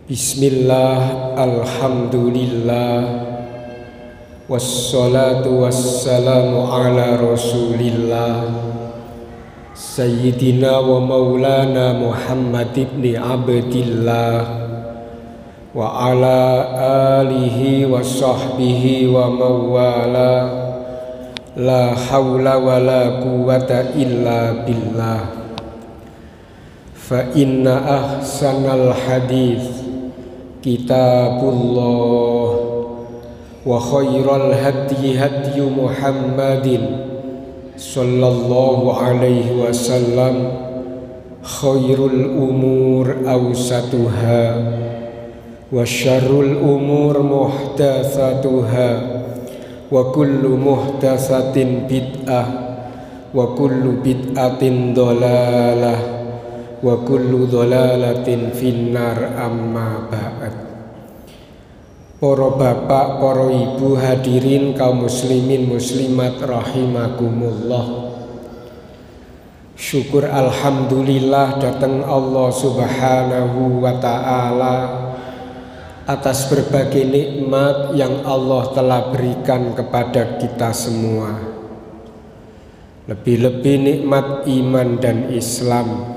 Bismillah, alhamdulillah, wassalatu wassalamu ala rasulillah Sayyidina wa maulana Muhammad ibn Abdillah wa ala alihi wa sahbihi wa mawala. La hawla wa la quwata illa billah. Fa inna ahsanal hadith Kitabullah wa khairal hadi hadi Muhammadin sallallahu alaihi wasallam. Khairul umur awsatuha wa syarrul umur muhdatsatuha wa kullu muhdatsatin bid'ah wa kullu bid'atin dhalalah wa kullu dhalalatin finnar. Amma ba'd. Para bapak, para ibu, hadirin kaum muslimin muslimat rahimakumullah. Syukur alhamdulillah datang Allah subhanahu wa ta'ala atas berbagai nikmat yang Allah telah berikan kepada kita semua. Lebih-lebih nikmat iman dan Islam,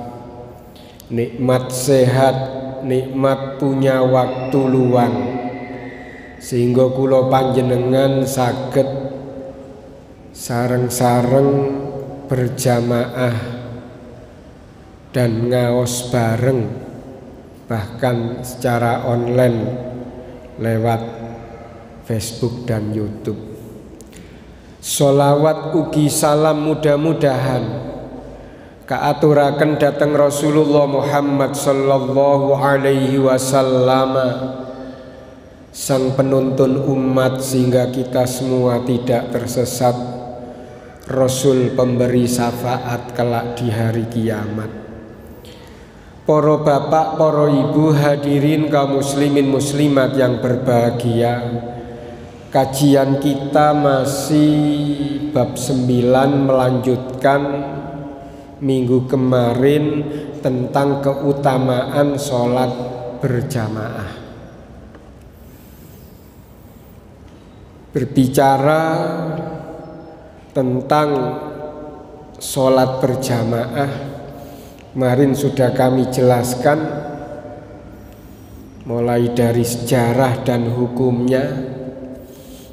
nikmat sehat, nikmat punya waktu luang, sehingga kula panjenengan saged sareng-sareng berjamaah dan ngaos bareng, bahkan secara online lewat Facebook dan YouTube. Sholawat ugi salam mudah-mudahan kaaturaken dateng Rasulullah Muhammad sallallahu alaihi wasallam, sang penuntun umat, sehingga kita semua tidak tersesat, Rasul pemberi syafaat kelak di hari kiamat. Para bapak, para ibu, hadirin kaum muslimin muslimat yang berbahagia, kajian kita masih bab 9 melanjutkan minggu kemarin tentang keutamaan sholat berjamaah. Berbicara tentang sholat berjamaah, kemarin sudah kami jelaskan mulai dari sejarah dan hukumnya,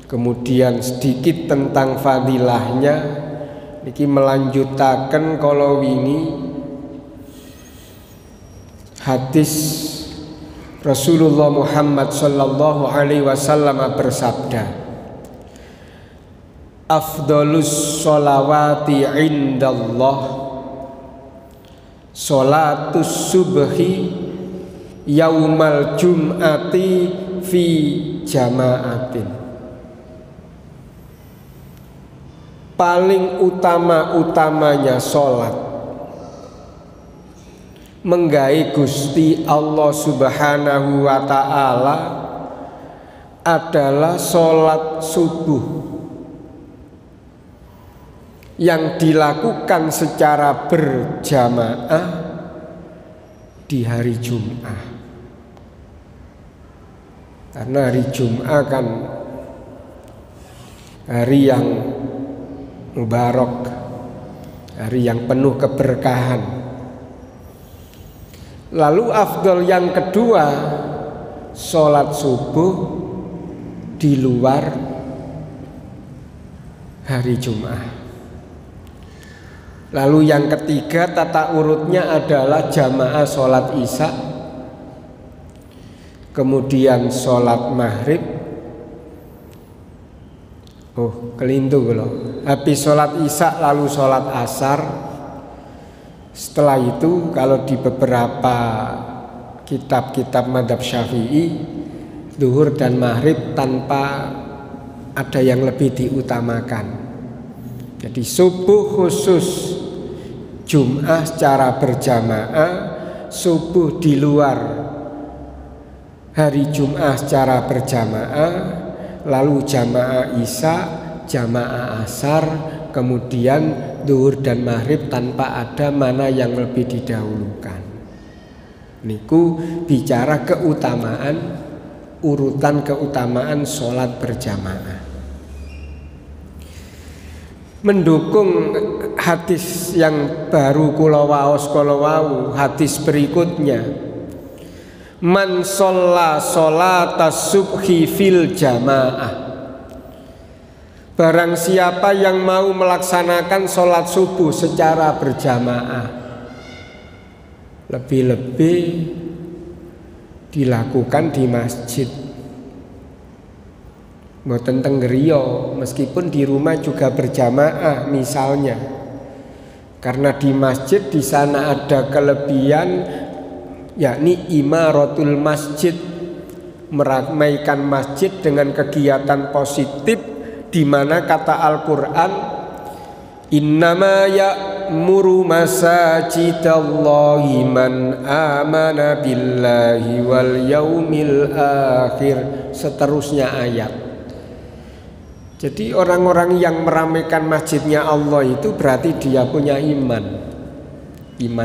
kemudian sedikit tentang fadilahnya. Niki melanjutaken kalau ini hadis Rasulullah Muhammad sallallahu alaihi wasallam bersabda, afdhalus sholawati indallah sholatus subhi yaumal jum'ati fi jama'atin. Paling utama-utamanya sholat menggai Gusti Allah subhanahu wa ta'ala adalah sholat subuh yang dilakukan secara berjamaah di hari Jum'ah. Karena hari Jum'ah kan hari yang mubarak, hari yang penuh keberkahan. Lalu afdol yang kedua, sholat subuh di luar hari Jum'ah. Lalu yang ketiga, tata urutnya adalah jamaah sholat isya, kemudian sholat maghrib. Kelintu loh. Habis sholat isya lalu sholat asar. Setelah itu kalau di beberapa kitab-kitab madzhab Syafi'i, zuhur dan maghrib tanpa ada yang lebih diutamakan. Jadi subuh khusus, Jum'ah secara berjamaah, subuh di luar hari Jum'ah secara berjamaah, lalu jamaah isya, jamaah asar, kemudian zuhur dan maghrib tanpa ada mana yang lebih didahulukan. niku bicara keutamaan, urutan keutamaan sholat berjamaah. Mendukung hadis yang baru kula waos kala wau, hadis berikutnya, man shalla sholatas subhi fil jamaah, barang siapa yang mau melaksanakan sholat subuh secara berjamaah, lebih-lebih dilakukan di masjid, mboten teng griya, meskipun di rumah juga berjamaah misalnya, karena di masjid di sana ada kelebihan, yakni imaratul masjid, meramaikan masjid dengan kegiatan positif, di mana kata Al-Qur'an, innama ya'muru masajidallahi man amana billahi wal yaumil akhir, seterusnya ayat. Jadi orang-orang yang meramaikan masjidnya Allah itu berarti dia punya iman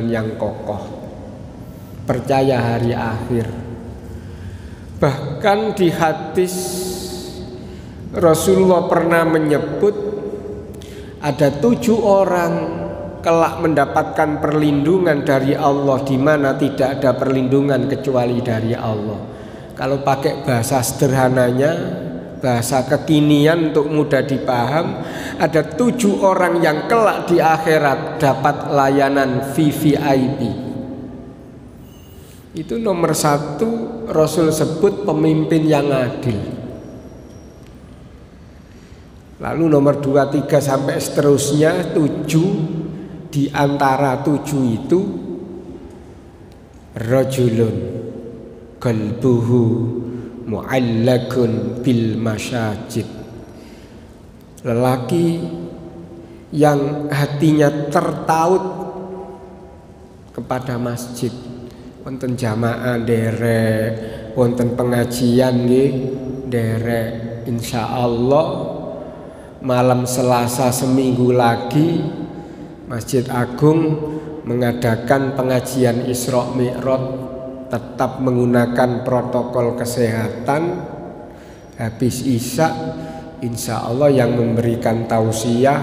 yang kokoh, percaya hari akhir. Bahkan di hadis Rasulullah pernah menyebut ada 7 orang kelak mendapatkan perlindungan dari Allah, di mana tidak ada perlindungan kecuali dari Allah. Kalau pakai bahasa sederhananya, bahasa kekinian untuk mudah dipaham, ada 7 orang yang kelak di akhirat dapat layanan VVIP. Itu nomor 1 Rasul sebut pemimpin yang adil. Lalu nomor 2, 3 sampai seterusnya 7, di antara 7 itu rajulun qalbuhu mu'allakun bil masyajid, lelaki yang hatinya tertaut kepada masjid, wonten jamaah derek, wonten pengajian nggih derek, insyaallah malam Selasa seminggu lagi Masjid Agung mengadakan pengajian Isra Mi'raj, tetap menggunakan protokol kesehatan. Habis Isya insya Allah yang memberikan tausiah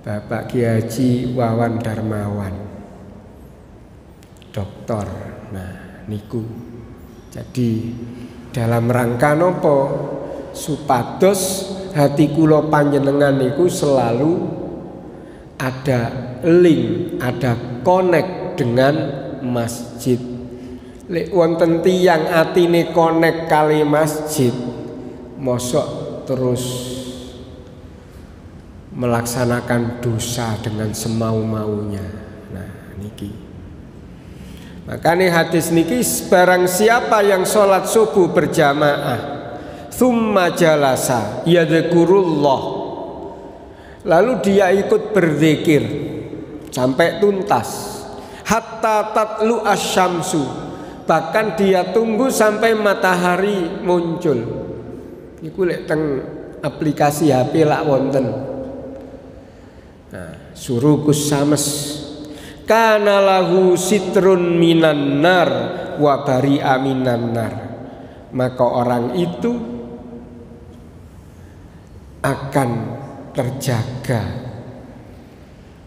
Bapak Kiai Haji Wawan Darmawan, doktor. Nah niku jadi dalam rangka nopo, supados hati kula panjenengan niku selalu ada link, ada connect dengan masjid. Lek wonten tiyang atine connect kali masjid, mosok terus melaksanakan dosa dengan semau-maunya. Nah niki, makanya hadis niki, barang siapa yang sholat subuh berjamaah, thumma jalasa yadhkurullah, lalu dia ikut berzikir sampai tuntas, hatta tatlu asyamsu, bahkan dia tunggu sampai matahari muncul. Iku lek teng aplikasi HP lak wonten. Nah, surukus sames kana lahu sitrun minan nar wa bari'a minan nar, maka orang itu akan terjaga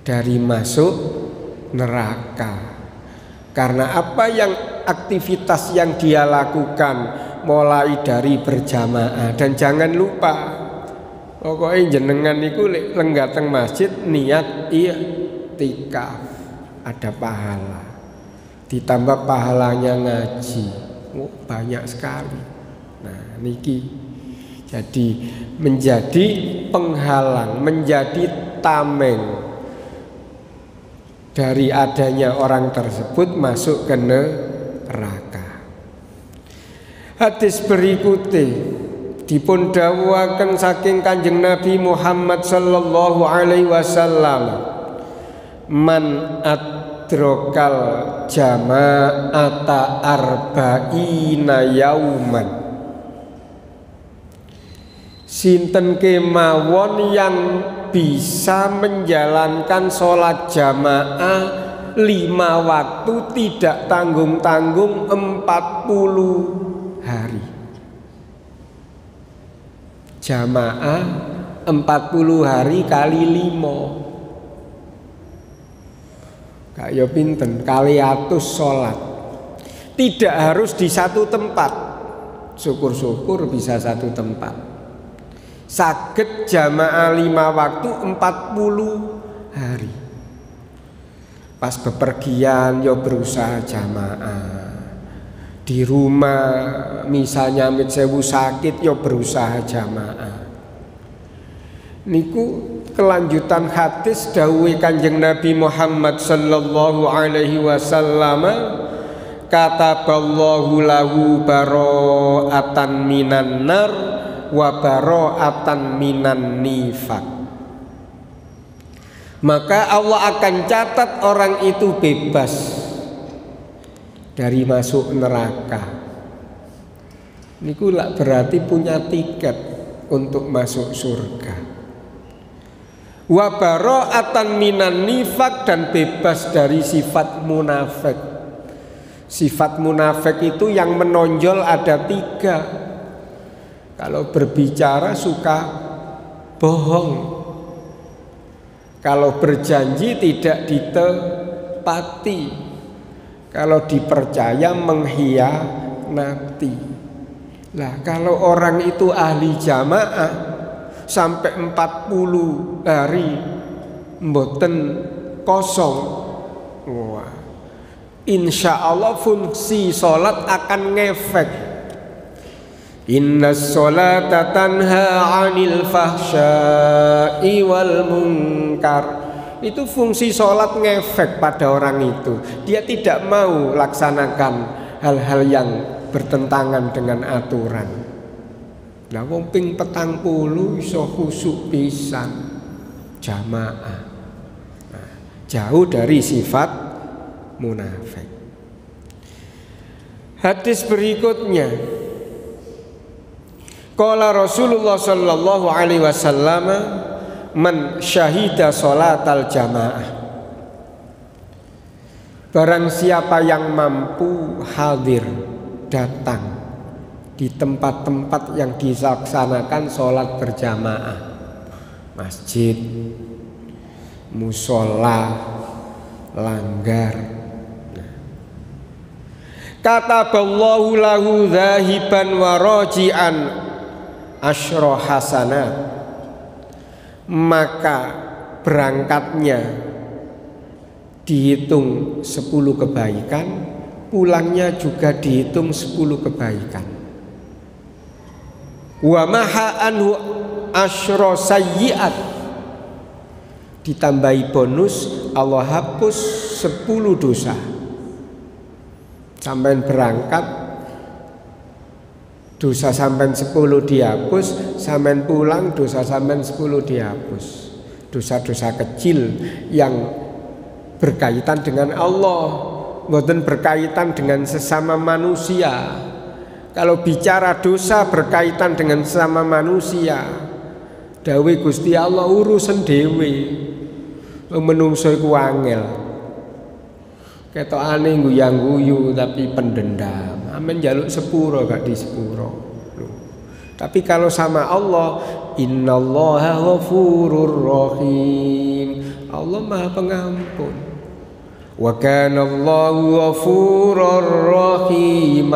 dari masuk neraka. Karena apa yang aktivitas yang dia lakukan mulai dari berjamaah. Dan jangan lupa, pokoknya jenengan niku lenggah teng masjid niat i'tikaf, ada pahala, ditambah pahalanya ngaji, banyak sekali. Nah niki jadi menjadi penghalang, menjadi tameng dari adanya orang tersebut masuk ke neraka. Hadis berikutnya dipun dawuhaken saking Kanjeng Nabi Muhammad sallallahu alaihi wasallam, man adrokal jama'ata arba'ina yauman, sinten kemawon yang bisa menjalankan sholat jamaah 5 waktu tidak tanggung-tanggung 40 hari. Jamaah 40 hari kali 5. Kayak pinten kali 100 sholat. Tidak harus di satu tempat. Syukur-syukur bisa satu tempat. Saged jamaah 5 waktu 40 hari. Pas bepergian yo berusaha jamaah. Di rumah misalnya amit sewu sakit yo berusaha jamaah. Niku kelanjutan hadis dawuh Kanjeng Nabi Muhammad sallallahu alaihi wasallam, kataballahu lahu bara'atan minan nar wa bara'atan minan nifaq. Maka Allah akan catat orang itu bebas dari masuk neraka. Niku lak berarti punya tiket untuk masuk surga. Wa bara'atan minan nifaq, dan bebas dari sifat munafik. Sifat munafik itu yang menonjol ada 3. Kalau berbicara suka bohong. Kalau berjanji tidak ditepati. Kalau dipercaya mengkhianati. Lah kalau orang itu ahli jamaah sampai 40 hari mboten kosong, wah, insya Allah fungsi sholat akan ngefek. Inna sholata tanha 'anil fahsya'i wal munkar. Itu fungsi sholat ngefek pada orang itu. Dia tidak mau laksanakan hal-hal yang bertentangan dengan aturan. Lah wong ping 40 iso khusyuk pisan jamaah. Nah, jauh dari sifat munafik. Hadis berikutnya, qala Rasulullah sallallahu alaihi wasallam, man syahida sholatal jamaah. Barang siapa yang mampu hadir, datang di tempat-tempat yang dilaksanakan sholat berjamaah, masjid, musola, langgar. Kataballahu lahu dhahiban wa raji'an asyra hasanat. Maka berangkatnya dihitung 10 kebaikan, pulangnya juga dihitung 10 kebaikan. Wa maha anhu asyra sayyi'at. Ditambahi bonus, Allah hapus 10 dosa. Sampai berangkat dosa sampai 10 dihapus, sampai pulang dosa sampai 10 dihapus. Dosa-dosa kecil yang berkaitan dengan Allah, bukan berkaitan dengan sesama manusia. Kalau bicara dosa berkaitan dengan sesama manusia, dawuh Gusti Allah urusan dhewe. Menungso iku angel. Ketokane guyang-guyu tapi pendendam. Amen jaluk sepuro gak di sepuro. Tapi kalau sama Allah, innallaha ghafurur rahim. Allah Maha Pengampun. Wa kana Allahu ghafurur rahim.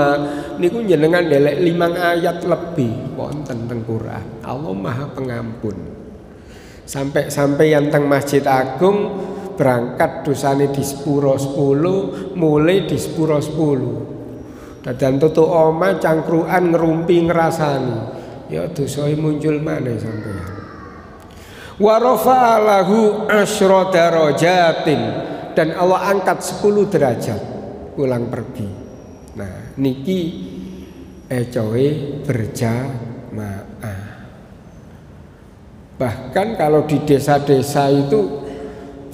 Niku jenengan ndelek 5 ayat lebih wonten teng Quran. Allah Maha Pengampun. Sampai yang teng Masjid Agung berangkat dosane di sepuro 10, mulai di sepuro 10. Dadan tutuk oma cangkruan ngerumpi ngerasani, ya dosae muncul maneh sampeyan. Wa rafa'a lahu asyra darajatin, dan Allah angkat 10 derajat pulang pergi. Nah niki ecoe berjamaah. Bahkan kalau di desa-desa itu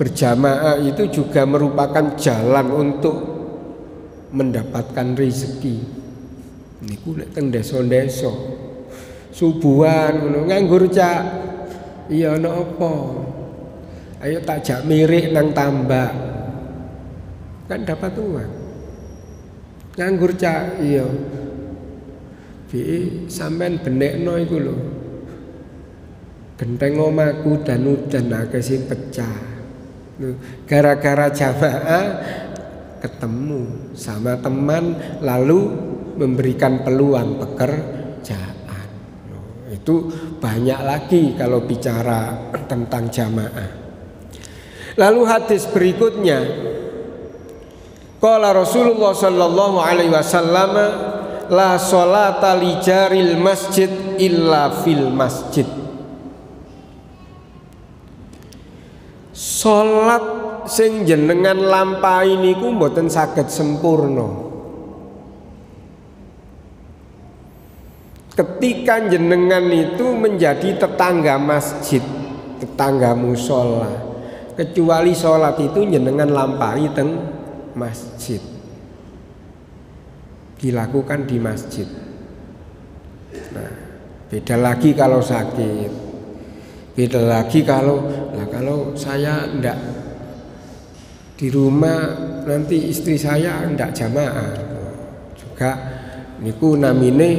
berjamaah itu juga merupakan jalan untuk mendapatkan rezeki. Niku nek teng desa-desa subuhan ngono nganggur cak. Iya ana apa? Ayo takjak mirik nang tambak. kan dapat uang. Nganggur cak iya. Bi sampean benekno iku lho. Genteng omaku dan udan akeh sing pecah. Gara-gara jamaah ketemu sama teman lalu memberikan peluang pekerjaan. Itu banyak lagi kalau bicara tentang jamaah. Lalu hadis berikutnya, qala Rasulullah sallallahu alaihi wasallam, la sholata li jaril masjid illa fil masjid. Salat sing jenengan lampahi niku mboten saged sempurna ketika jenengan itu menjadi tetangga masjid, tetangga musola, kecuali sholat itu jenengan lampahi teng masjid, dilakukan di masjid. Nah, beda lagi kalau sakit, beda lagi kalau saya ndak di rumah, nanti istri saya ndak jamaah juga niku namine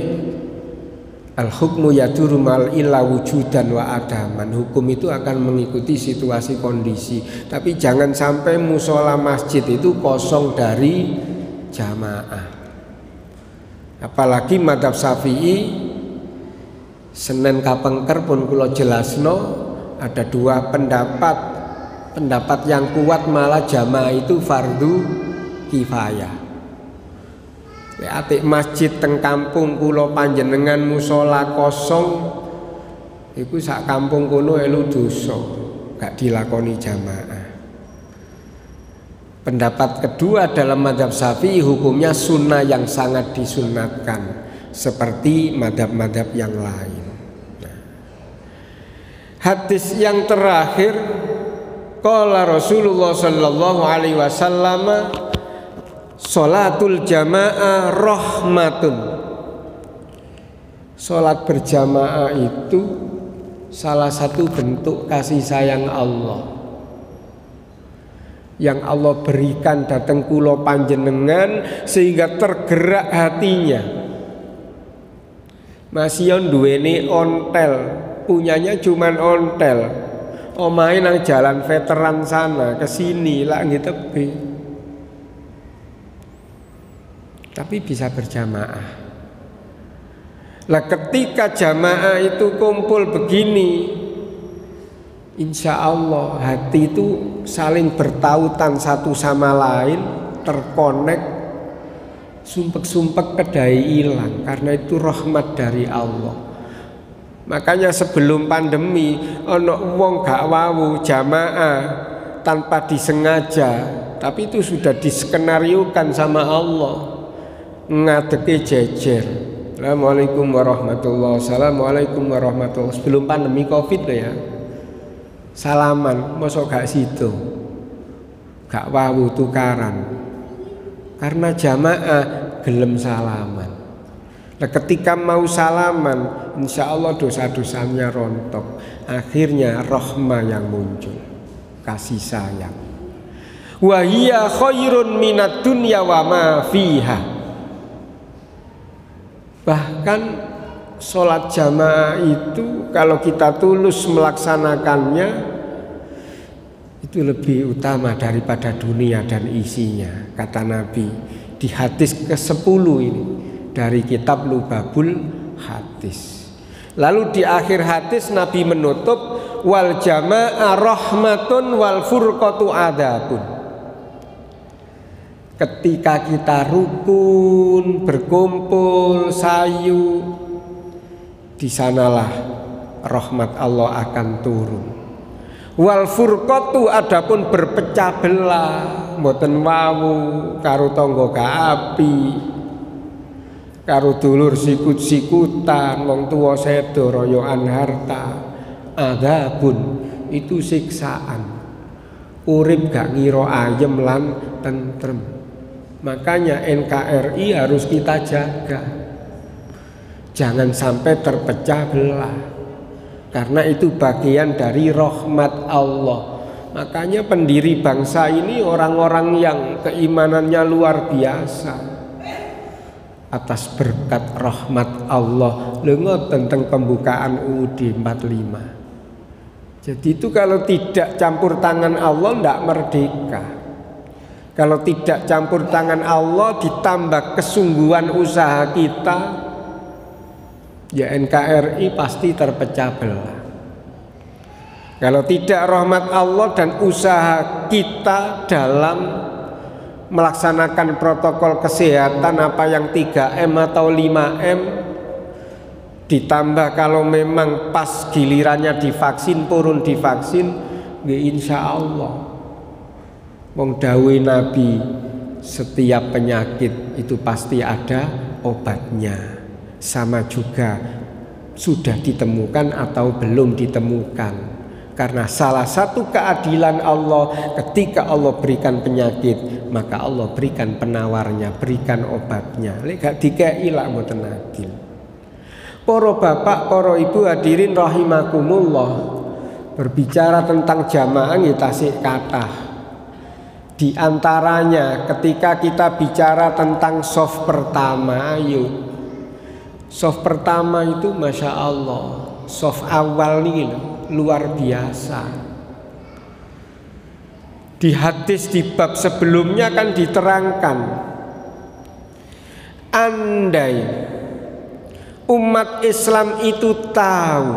al hukmu yaduru mal illa wujudan wa adaman. Hukum itu akan mengikuti situasi kondisi, tapi jangan sampai musola masjid itu kosong dari jamaah. Apalagi madzhab Syafi'i, Senen kapengker pun kula jelasno, ada dua pendapat. Pendapat yang kuat malah jamaah itu fardu kifayah. Atik masjid teng kampung kula panjenengan musola kosong, iku sak kampung kono elu dosa, gak dilakoni jamaah. Pendapat kedua dalam madzhab Syafi'i, hukumnya sunnah yang sangat disunatkan seperti madzhab-madzhab yang lain. Hadis yang terakhir, qala Rasulullah sallallahu alaihi wasallam, sholatul jamaah rahmatun. Sholat berjamaah itu salah satu bentuk kasih sayang Allah yang Allah berikan dateng kula panjenengan sehingga tergerak hatinya. Masih duweni ontel, punyanya cuman ontel, omahe nang jalan veteran sana kesini lah nggih tebi, tapi bisa berjamaah. Lah ketika jamaah itu kumpul begini, insya Allah hati itu saling bertautan satu sama lain, terkonek, sumpek-sumpek kedai hilang, karena itu rahmat dari Allah. Makanya sebelum pandemi ono wong gak wawu jamaah tanpa disengaja, tapi itu sudah diskenariokan sama Allah, ngadeke jejer. Assalamualaikum warahmatullahi wabarakatuh. Assalamualaikum warahmatullahi wabarakatuh. Sebelum pandemi Covid loh ya. Salaman, mosok gak sido, gak wawu tukaran, karena jamaah gelem salaman. Nah ketika mau salaman, insya Allah dosa-dosanya rontok. Akhirnya rahmah yang muncul, kasih sayang. Wa hiya khairun minad dunya wa ma fiha. Bahkan sholat jamaah itu kalau kita tulus melaksanakannya, itu lebih utama daripada dunia dan isinya, kata Nabi di hadis ke-10 ini dari kitab Lubabul Hadis. Lalu di akhir hadis Nabi menutup, wal jamaah rahmatun wal furqatu adabun. Ketika kita rukun, berkumpul, sayu, di sanalah rahmat Allah akan turun. Wal furqatu adapun berpecah belah, mboten wawu karo tangga kaapi, karo dulur sikut-sikutan, wong tuwa sedo royokan harta. Adzabun itu siksaan. Urip gak ngira ayem lan tentrem. Makanya NKRI harus kita jaga, jangan sampai terpecah belah, karena itu bagian dari rahmat Allah. Makanya pendiri bangsa ini orang-orang yang keimanannya luar biasa. Atas berkat rahmat Allah, lengot tentang pembukaan UUD 45. Jadi itu kalau tidak campur tangan Allah tidak merdeka. Kalau tidak campur tangan Allah ditambah kesungguhan usaha kita, ya NKRI pasti terpecah belah. Kalau tidak rahmat Allah dan usaha kita dalam melaksanakan protokol kesehatan apa yang 3M atau 5M, ditambah kalau memang pas gilirannya divaksin, purun divaksin, ya insya Allah wong dawuh Nabi, setiap penyakit itu pasti ada obatnya. Sama juga sudah ditemukan atau belum ditemukan. Karena salah satu keadilan Allah, ketika Allah berikan penyakit, maka Allah berikan penawarnya, berikan obatnya. Lek gak dikei lak mboten adil. Para bapak, para ibu hadirin rahimakumullah, berbicara tentang jamaah nggih tasih kathah. Di antaranya ketika kita bicara tentang shaf pertama, ayo. Shaf pertama itu Masya Allah, shaf awal nih luar biasa. Di hadis di bab sebelumnya kan diterangkan, andai umat Islam itu tahu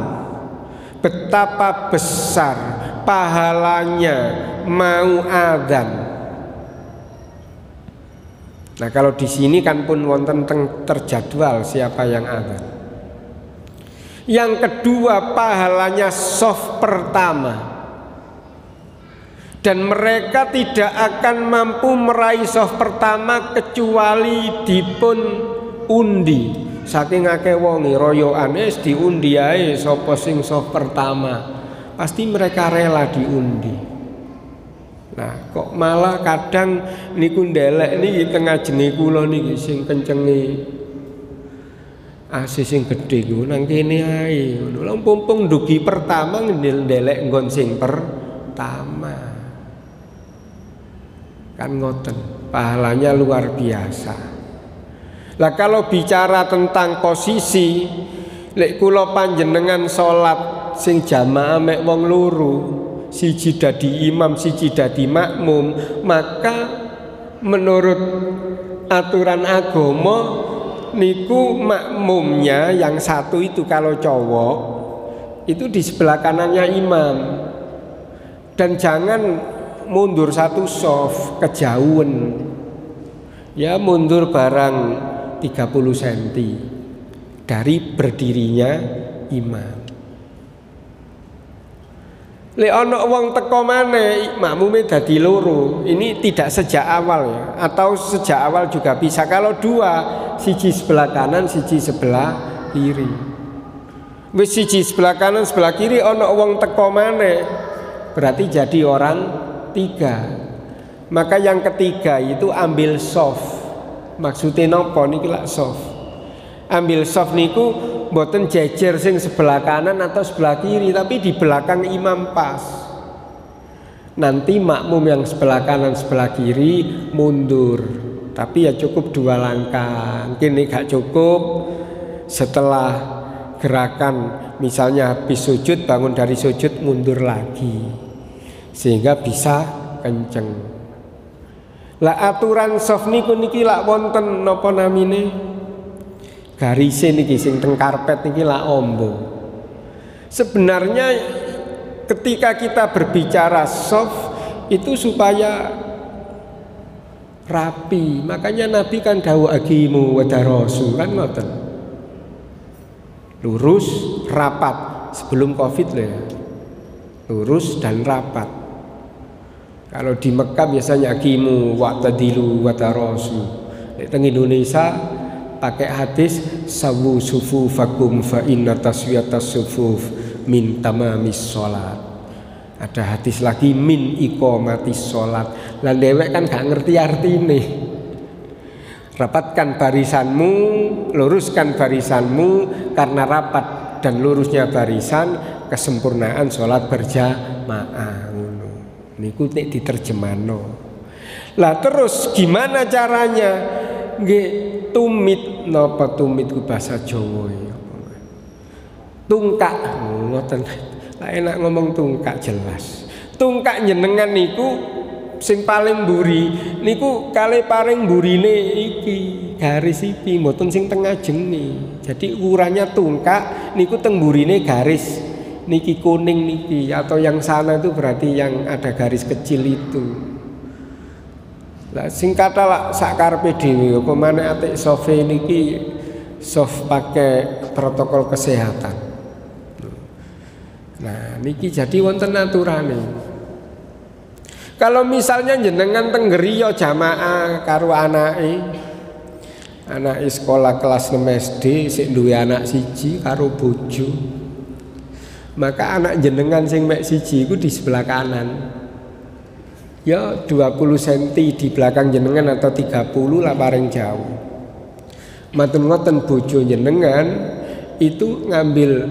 betapa besar pahalanya mau adzan. Nah kalau di sini kan pun wonten terjadwal siapa yang adzan. Yang kedua pahalanya shaf pertama, dan mereka tidak akan mampu meraih shaf pertama kecuali dipun undi. Saking akeh wonge royokan wis diundi ae sapa sing shaf pertama, pasti mereka rela diundi. Nah kok malah kadang niku ndelek niki tengah jene kula niki sing kencenge sing gedhe ku nang kene ae ngono. Lah mumpung ndugi pertama ndelek nggon sing pertama. Kan ngoten, pahalanya luar biasa. Lah kalau bicara tentang posisi, lek kula panjenengan salat sing jamaah mek wong loro, siji dadi imam, siji dadi makmum, maka menurut aturan agama niku makmumnya yang satu itu kalau cowok itu di sebelah kanannya imam, dan jangan mundur satu shaf kejauhan, ya mundur barang 30 cm dari berdirinya imam. Lek ana wong teko maneh makmume dadi loro, ini tidak sejak awal ya, atau sejak awal juga bisa. Kalau dua, siji sebelah kanan, siji sebelah kiri. Wis siji sebelah kanan, sebelah kiri ana wong teko maneh, berarti jadi orang 3. Maka yang ketiga itu ambil shaf. Maksudnya napa niki lak shaf? Ambil shaf niku mboten jejer sing sebelah kanan atau sebelah kiri, tapi di belakang imam pas. Nanti makmum yang sebelah kanan sebelah kiri mundur, tapi ya cukup 2 langkah. Mungkin ini gak cukup, setelah gerakan misalnya habis sujud, bangun dari sujud mundur lagi, sehingga bisa kenceng. Lah aturan shaf niku niki lak wonten napa namine? Garise niki sing teng karpet niki lak ombo. Sebenarnya ketika kita berbicara shaf itu supaya rapi. Makanya Nabi kan dawuh agimu wadarasu kan ngoten. Lurus, rapat sebelum Covid loh ya. Lurus dan rapat. Kalau di Mekah biasanya agimu wa'tadilu wadarasu. Di teng Indonesia pakai hadis sawu sufufakum fa inna taswiyatas sufuf min tamamis sholat. Ada hadis lagi min iqamatis sholat. Lah dewek kan gak ngerti artine. Rapatkan barisanmu, luruskan barisanmu, karena rapat dan lurusnya barisan kesempurnaan sholat berjamaah. Niku nek diterjemahno. Lah terus gimana caranya? Nggih tumit napa tumit ku bahasa Jawa ya. Tungkak ngoten. Lah enak ngomong tungkak jelas. Tungkak jenengan niku sing paling mburi niku kalih paring mburine iki garis iki mboten sing teng ajenge. Jadi ukurannya tungkak niku teng mburine garis niki kuning niki, atau yang sana itu berarti yang ada garis kecil itu. Lah sing kata lak sakarepe dhewe apa maneh atik soft niki soft pakai protokol kesehatan. Nah niki jadi wonten aturane. Kalau misalnya jenengan tenggeriyo jamaah karo anake sekolah kelas 6 SD sik duwe anak siji karo bojo, maka anak jenengan sing mek siji iku di sebelah kanan. Ya 20 cm di belakang jenengan atau 30 lah paling jauh. Matur ngoten bojo jenengan itu ngambil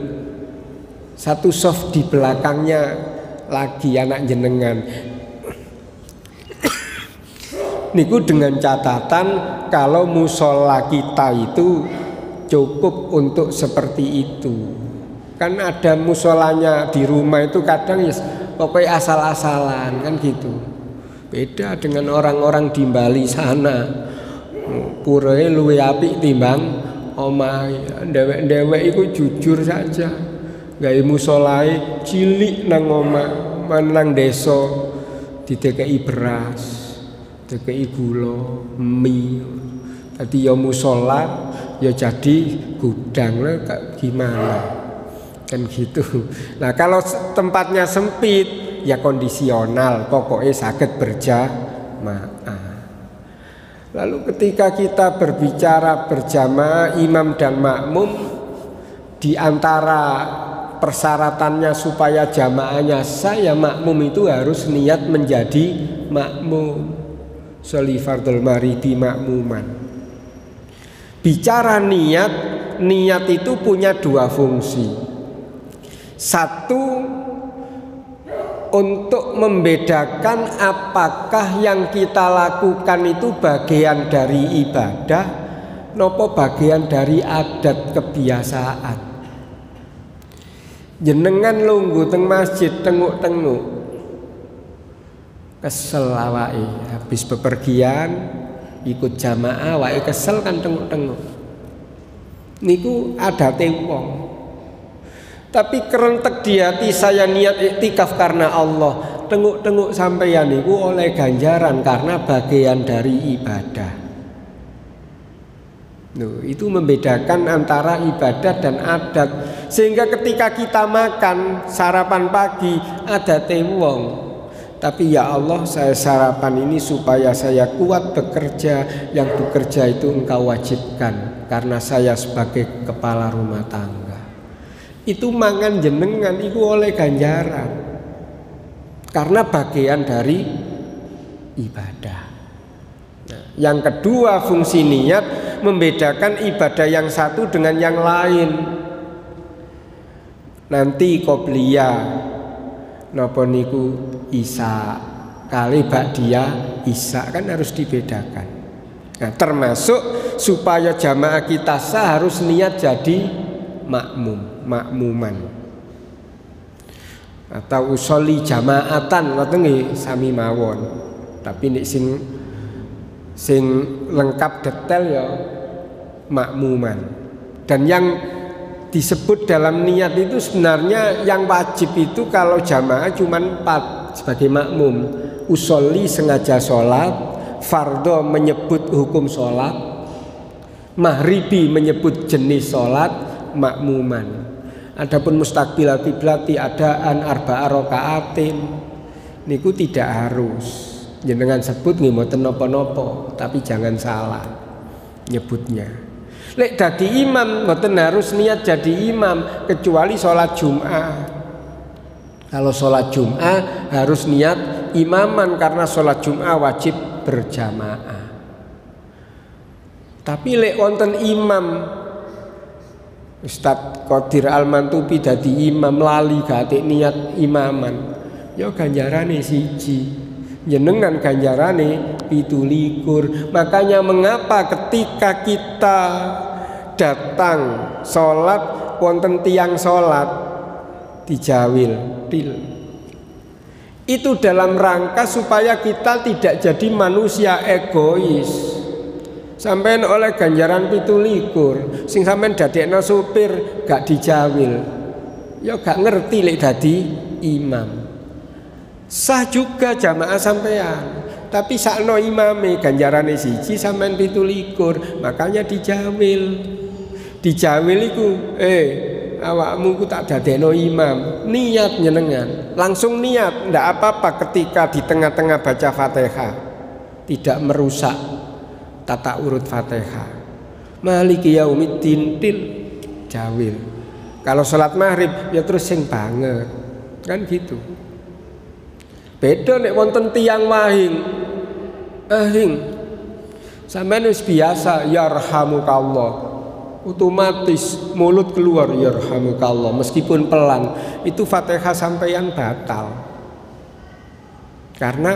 satu soft di belakangnya lagi anak jenengan. Niku dengan catatan kalau musola kita itu cukup untuk seperti itu. Kan ada musolanya di rumah itu kadang ya pokoknya asal-asalan kan gitu. Beda dengan orang-orang di Bali sana. Purae luwih apik timbang omahe. Dewek-dewek iku jujur saja. Gawe musolae cilik nang omah, nang desa didekeki beras, dikei gula, mie. Tadi ya musola, ya jadi gudang lah gimana? Kan gitu. Nah kalau tempatnya sempit, ya kondisional, pokoknya saged berjamaah. Lalu ketika kita berbicara berjamaah imam dan makmum, di antara persyaratannya supaya jamaahnya sah ya makmum itu harus niat menjadi makmum. Sholli fardhul maghribi makmuman. Bicara niat itu punya dua fungsi. Satu, untuk membedakan apakah yang kita lakukan itu bagian dari ibadah nopo bagian dari adat kebiasaan. Jenengan lungguh teng masjid tenguk-tenguk kesel awake habis bepergian ikut jamaah awake kesel kan tenguk-tenguk. Niku adate wong. Tapi kerentek di hati saya niat iktikaf karena Allah. Tenguk-tenguk sampeyan niku oleh ganjaran karena bagian dari ibadah. Itu membedakan antara ibadah dan adat. Sehingga ketika kita makan sarapan pagi ada wong. Tapi ya Allah saya sarapan ini supaya saya kuat bekerja. Yang bekerja itu Engkau wajibkan karena saya sebagai kepala rumah tangga. Itu mangan jenengan itu oleh ganjaran karena bagian dari ibadah. Nah, yang kedua fungsi niat membedakan ibadah yang satu dengan yang lain. Nanti qobliyah napa niku isya kali ba'diyah isya kan harus dibedakan. Nah, termasuk supaya jamaah kita sah harus niat jadi makmuman atau usolli jamaatan ngoten nggih sami mawon. Tapi nek sing lengkap detail ya makmuman. Dan yang disebut dalam niat itu sebenarnya yang wajib itu kalau jamaah cuman 4 sebagai makmum. Usolli sengaja sholat, fardho menyebut hukum sholat, maghribi menyebut jenis sholat, makmuman. Adapun mustaqbil qiblati adaan arba'a rakaatin niku tidak harus. Jenengan sebut nggih mboten napa-napa, tapi jangan salah nyebutnya. Lek dadi imam mboten harus niat jadi imam kecuali sholat Jumat. Kalau sholat Jumat harus niat imaman karena sholat Jumat wajib berjamaah. Tapi lek wonten imam Ustadz Qadir Al-Mantubi dadi imam lali gak niat imaman, ya ganjarane siji, jenengan ganjarane 17. Makanya mengapa ketika kita datang sholat wonten tiyang sholat dijawil til, itu dalam rangka supaya kita tidak jadi manusia egois. Sampean oleh ganjaran 17, sing sampean dadekno supir gak dijawil, ya gak ngerti lek dadi imam. Sah juga jamaah sampean, tapi sakno imame ganjarane siji sampean 17, makanya dijawil. Dijawil iku awakmu ku tak dadekno imam, niat jenengan, langsung niat, ndak apa-apa ketika di tengah-tengah baca Fatihah tidak merusak tata urut Fatihah. Maliki yaumiddin til jawil. Kalau sholat maghrib ya terus sing banget, kan gitu. Beda nek wonten tiyang wahing, sampeyan wis biasa yarhamukallah, otomatis mulut keluar yarhamukallah meskipun pelan, itu Fatihah sampeyan batal. Karena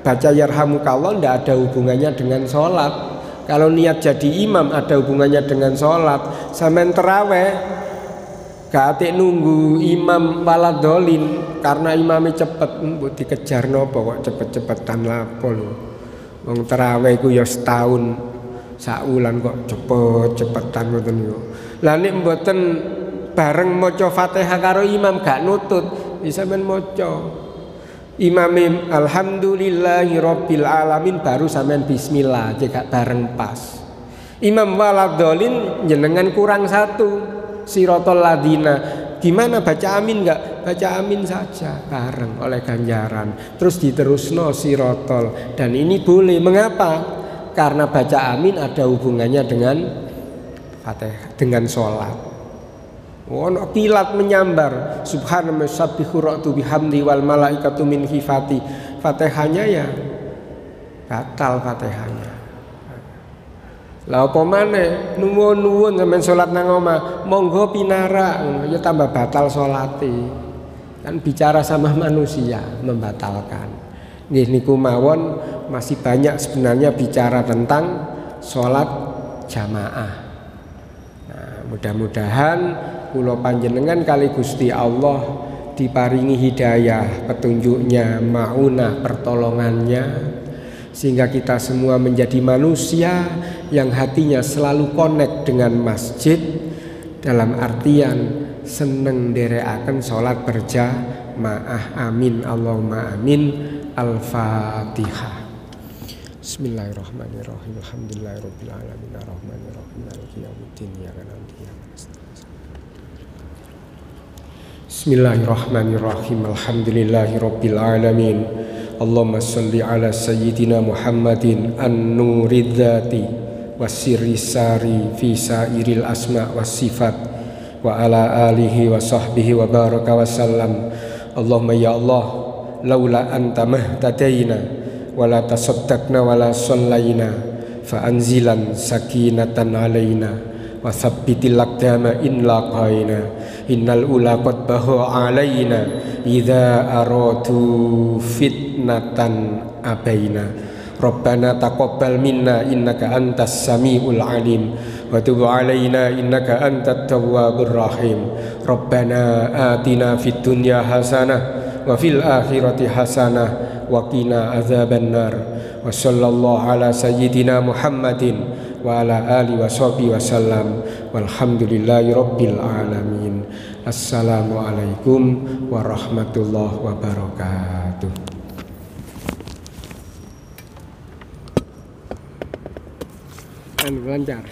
baca yarhamukallah ndak ada hubungannya dengan sholat. Kalau niat jadi imam ada hubungannya dengan sholat. Sampeyan terawih gak atik nunggu imam waladolin karena imamnya cepet, mbok dikejar nopo kok cepet-cepetan lapo lho. Wong terawih iku ya setahun saulan kok cepet-cepetan ngoten niku. Lah nek mboten bareng maca Fatihah karo imam gak nutut, bisa men maca imam alhamdulillahi rabbil alamin baru sampean bismillah, jika bareng pas. Imam waladolin jenengan kurang satu, sirotol ladina, gimana baca amin enggak? Baca amin saja bareng oleh ganjaran. Terus diterusno sirotol, dan ini boleh. Mengapa? Karena baca amin ada hubungannya dengan Fatihah, dengan sholat. Ono kilat menyambar subhanallah sabbihu ra'tu bihamdi wal malaikatu min khifati, Fatihahnya ya batal Fatihahnya. Lah apa maneh nuwun-nuwun sampean salat nang omah monggo pinara ya tambah batal salate. Kan bicara sama manusia membatalkan. Nggih niku mawon masih banyak sebenarnya bicara tentang salat jamaah. Nah, mudah-mudahan kula panjenengan kali Gusti Allah diparingi hidayah, petunjuknya, maunah, pertolongannya, sehingga kita semua menjadi manusia yang hatinya selalu connect dengan masjid, dalam artian seneng nderekaken salat berjamaah. Amin Allahumma amin. Al-Fatihah. Bismillahirrahmanirrahim. Alhamdulillahirabbil alamin arrahmanirrahim maliki yaumiddin iyyaka na'budu wa iyyaka nasta'in. Bismillahirrahmanirrahim. Alhamdulillahirabbil alamin. Allahumma shalli ala sayyidina Muhammadin an-nuridzati wasirris sari fi sairil asma was sifat wa ala alihi wa sahbihi wa baraka wa sallam. Allahumma ya Allah, laula anta mahtadaina wala tasaddaqna wala sallaina fa anzilan sakinatan alaina wa thabbitil aqdama in laqaina innal ula qad bahu alaina idza aradu fitnatan abaina. Rabbana taqabbal minna innaka antas samiul alim wa tub alaina innaka antat tawwabur rahim. Rabbana atina fid dunya hasanah wa fil akhirati hasanah wa qina adzabannar. Wa sallallahu ala sayyidina Muhammadin wa ala alihi wa sahbihi wasallam walhamdulillahi rabbil alamin. Assalamualaikum warahmatullahi wabarakatuh. Lancar.